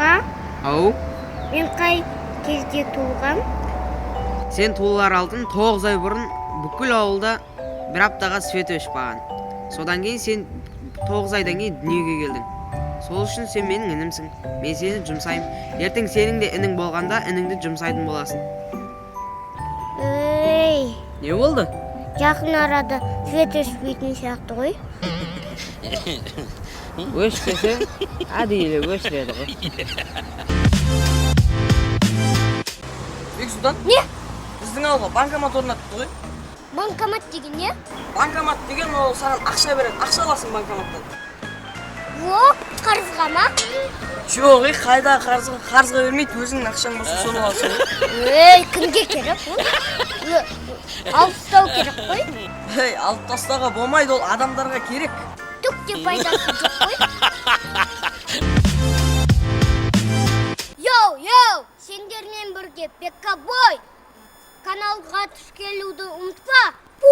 Аға, Ау, мен қай кезде туылғам? сен туылар алдын 9 ай бұрын бүкіл ауылда бір аптаға свет өшіп баған. Содан кейін сен 9 айдан кейін дүниеге келдің. Сол үшін сен менің інімсің. Мен сені жұмсаймын. Ертең сенің де інің болғанда ініңді жұмсайтын боласың. Ей, Не болды? жақын арада свет өшпейтін сияқты ғой. Өшпесе, әдейілі өшіреді ғой. Бексұлтан, Не? біздің ауылға банкомат орнатты ғой. Банкомат деген не? Банкомат деген ол саған ақша береді. Ақша аласың банкоматтан. О, қарызға ма? Жоқ, қайда қарызға бермейді, өзіңнің ақшаң болса соны аласың. Ей, кімге керек ол? Алып тастау керек қой. Ей, алып тастауға болмайды, ол адамдарға керек. Түк те пайдасы жоқ қой. Йоу, сендермен бірге Пеккабой. Каналға түскелуді ұмытпа. Пу!